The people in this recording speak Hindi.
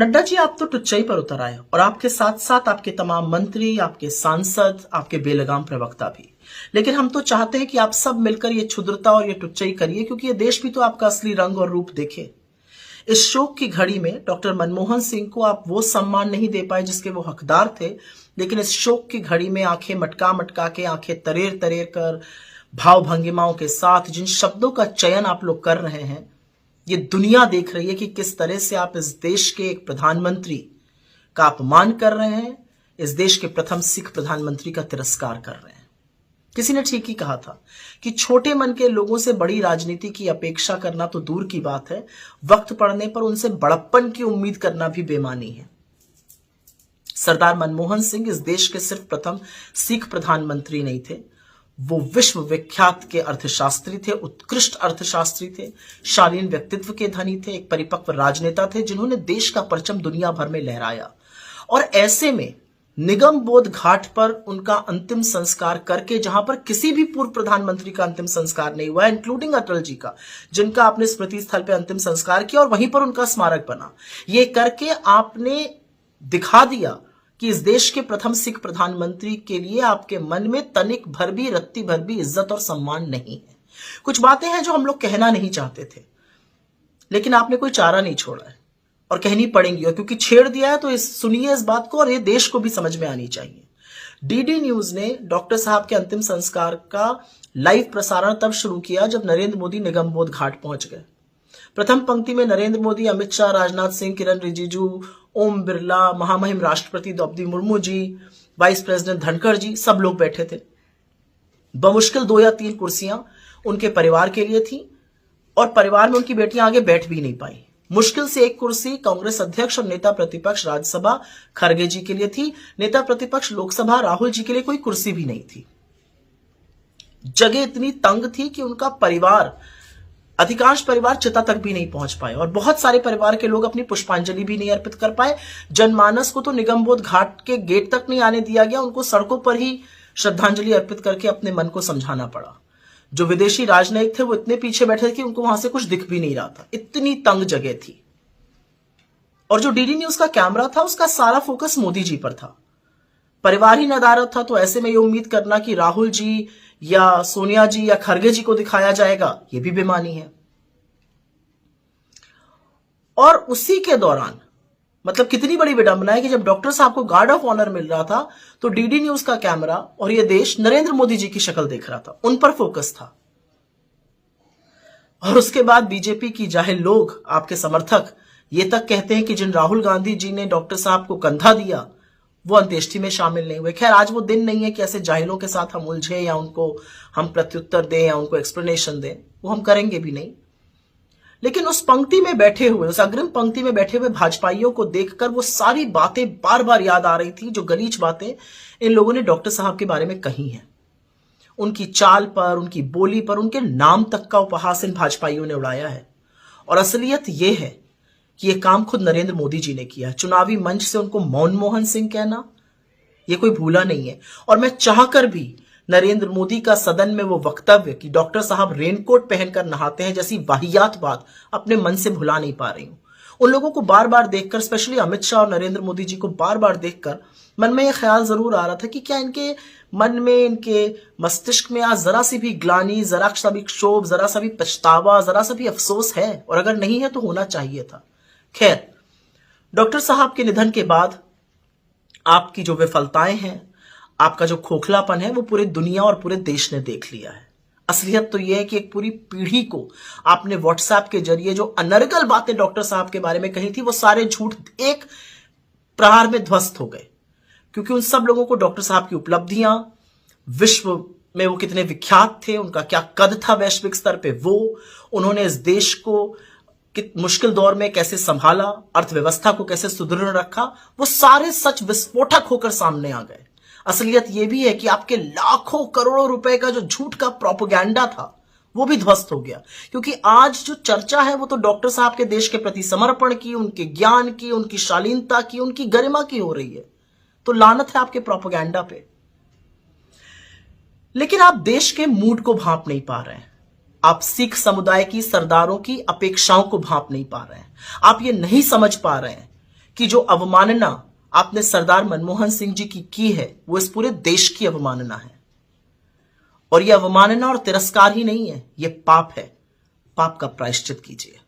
नड्डा जी, आप तो टुच्चई पर उतर आए और आपके साथ साथ आपके तमाम मंत्री, आपके सांसद, आपके बेलगाम प्रवक्ता भी। लेकिन हम तो चाहते हैं कि आप सब मिलकर ये क्षुद्रता और ये टुच्चई करिए, क्योंकि ये देश भी तो आपका असली रंग और रूप देखे। इस शोक की घड़ी में डॉक्टर मनमोहन सिंह को आप वो सम्मान नहीं दे पाए जिसके वो हकदार थे, लेकिन इस शोक की घड़ी में आंखें मटका मटका के, आंखें तरेर तरेर कर, भाव भंगिमाओं के साथ जिन शब्दों का चयन आप लोग कर रहे हैं, ये दुनिया देख रही है कि किस तरह से आप इस देश के एक प्रधानमंत्री का अपमान कर रहे हैं, इस देश के प्रथम सिख प्रधानमंत्री का तिरस्कार कर रहे हैं। किसी ने ठीक ही कहा था कि छोटे मन के लोगों से बड़ी राजनीति की अपेक्षा करना तो दूर की बात है, वक्त पड़ने पर उनसे बड़प्पन की उम्मीद करना भी बेमानी है। सरदार मनमोहन सिंह इस देश के सिर्फ प्रथम सिख प्रधानमंत्री नहीं थे, वो विश्व विख्यात के अर्थशास्त्री थे, उत्कृष्ट अर्थशास्त्री थे, शालीन व्यक्तित्व के धनी थे, एक परिपक्व राजनेता थे जिन्होंने देश का परचम दुनिया भर में लहराया। और ऐसे में निगम बोध घाट पर उनका अंतिम संस्कार करके, जहां पर किसी भी पूर्व प्रधानमंत्री का अंतिम संस्कार नहीं हुआ, इंक्लूडिंग अटल जी का, जिनका आपने स्मृति स्थल पर अंतिम संस्कार किया और वहीं पर उनका स्मारक बना, ये करके आपने दिखा दिया कि इस देश के प्रथम सिख प्रधानमंत्री के लिए आपके मन में तनिक भर भी, रत्ती भर भी इज्जत और सम्मान नहीं है। कुछ बातें हैं जो हम लोग कहना नहीं चाहते थे, लेकिन आपने कोई चारा नहीं छोड़ा है और कहनी पड़ेंगी, और क्योंकि छेड़ दिया है तो सुनिए इस बात को, और ये देश को भी समझ में आनी चाहिए। डीडी न्यूज ने डॉक्टर साहब के अंतिम संस्कार का लाइव प्रसारण तब शुरू किया जब नरेंद्र मोदी निगमबोध घाट पहुंच गए। प्रथम पंक्ति में नरेंद्र मोदी, अमित शाह, राजनाथ सिंह, किरण रिजिजू, ओम बिरला, महामहिम राष्ट्रपति द्रौपदी मुर्मू जी, वाइस प्रेसिडेंट धनखड़ जी, सब लोग बैठे थे। बमुश्किल 2 या 3 कुर्सियां उनके परिवार के लिए थी और परिवार में उनकी बेटियां आगे बैठ भी नहीं पाई। मुश्किल से 1 कुर्सी कांग्रेस अध्यक्ष और नेता प्रतिपक्ष राज्यसभा खड़गे जी के लिए थी। नेता प्रतिपक्ष लोकसभा राहुल जी के लिए कोई कुर्सी भी नहीं थी। जगह इतनी तंग थी कि उनका परिवार, अधिकांश परिवार चिता तक भी नहीं पहुंच पाए और बहुत सारे परिवार के लोग अपनी पुष्पांजलि भी नहीं अर्पित कर पाए। जनमानस को तो निगमबोध घाट के गेट तक नहीं आने दिया गया, उनको सड़कों पर ही श्रद्धांजलि अर्पित करके अपने मन को समझाना पड़ा। जो विदेशी राजनयिक थे वो इतने पीछे बैठे थे कि उनको वहां से कुछ दिख भी नहीं रहा था, इतनी तंग जगह थी। और जो डीडी न्यूज का कैमरा था उसका सारा फोकस मोदी जी पर था। परिवार ही नदारद था, तो ऐसे में ये उम्मीद करना कि राहुल जी या सोनिया जी या खड़गे जी को दिखाया जाएगा, ये भी बेमानी है। और उसी के दौरान, मतलब कितनी बड़ी विडंबना है कि जब डॉक्टर साहब को गार्ड ऑफ ऑनर मिल रहा था तो डीडी न्यूज का कैमरा और ये देश नरेंद्र मोदी जी की शक्ल देख रहा था, उन पर फोकस था। और उसके बाद बीजेपी की जाहिल लोग, आपके समर्थक, ये तक कहते हैं कि जिन राहुल गांधी जी ने डॉक्टर साहब को कंधा दिया वो अंत्येष्टि में शामिल नहीं हुए। खैर, आज वो दिन नहीं है कि ऐसे जाहिलों के साथ हम उलझे या उनको हम प्रत्युत्तर दें या उनको एक्सप्लेनेशन दें, वो हम करेंगे भी नहीं। लेकिन उस पंक्ति में बैठे हुए, उस अग्रिम पंक्ति में बैठे हुए भाजपाइयों को देखकर वो सारी बातें बार बार याद आ रही थी जो गलीच बातें इन लोगों ने डॉक्टर साहब के बारे में कही हैं। उनकी चाल पर, उनकी बोली पर, उनके नाम तक का उपहास इन भाजपाइयों ने उड़ाया है। और असलियत यह है कि यह काम खुद नरेंद्र मोदी जी ने किया। चुनावी मंच से उनको मनमोहन सिंह कहना, यह कोई भूला नहीं है। और मैं चाहकर भी नरेंद्र मोदी का सदन में वो वक्तव्य कि डॉक्टर साहब रेनकोट पहनकर नहाते हैं जैसी वाहियात बात अपने मन से भुला नहीं पा रही हूं। उन लोगों को बार बार देखकर, स्पेशली अमित शाह और नरेंद्र मोदी जी को बार बार देखकर मन में यह ख्याल जरूर आ रहा था कि क्या इनके मन में, इनके मस्तिष्क में आज जरा सी भी ग्लानि, जरा सा भी क्षोभ, जरा सा भी पछतावा, जरा सा भी अफसोस है? और अगर नहीं है तो होना चाहिए था। खैर, डॉक्टर साहब के निधन के बाद आपकी जो विफलताएं हैं, आपका जो खोखलापन है, वो पूरी दुनिया और पूरे देश ने देख लिया है। असलियत तो यह है कि एक पूरी पीढ़ी को आपने व्हाट्सएप के जरिए जो अनर्गल बातें डॉक्टर साहब के बारे में कही थी, वो सारे झूठ एक प्रहार में ध्वस्त हो गए। क्योंकि उन सब लोगों को डॉक्टर साहब की उपलब्धियां, विश्व में वो कितने विख्यात थे, उनका क्या कद था वैश्विक स्तर पे, वो उन्होंने इस देश को मुश्किल दौर में कैसे संभाला, अर्थव्यवस्था को कैसे सुदृढ़ रखा, वो सारे सच विस्फोटक होकर सामने आ गए। असलियत यह भी है कि आपके लाखों करोड़ों रुपए का जो झूठ का प्रोपेगेंडा था वो भी ध्वस्त हो गया। क्योंकि आज जो चर्चा है वो तो डॉक्टर साहब के देश के प्रति समर्पण की, उनके ज्ञान की, उनकी शालीनता की, उनकी गरिमा की हो रही है। तो लानत है आपके प्रोपेगेंडा पे। लेकिन आप देश के मूड को भांप नहीं पा रहे हैं। आप सिख समुदाय की सरदारों की अपेक्षाओं को भांप नहीं पा रहे हैं। आप ये नहीं समझ पा रहे हैं कि जो अवमानना आपने सरदार मनमोहन सिंह जी की है वो इस पूरे देश की अवमानना है। और यह अवमानना और तिरस्कार ही नहीं है, यह पाप है। पाप का प्रायश्चित कीजिए।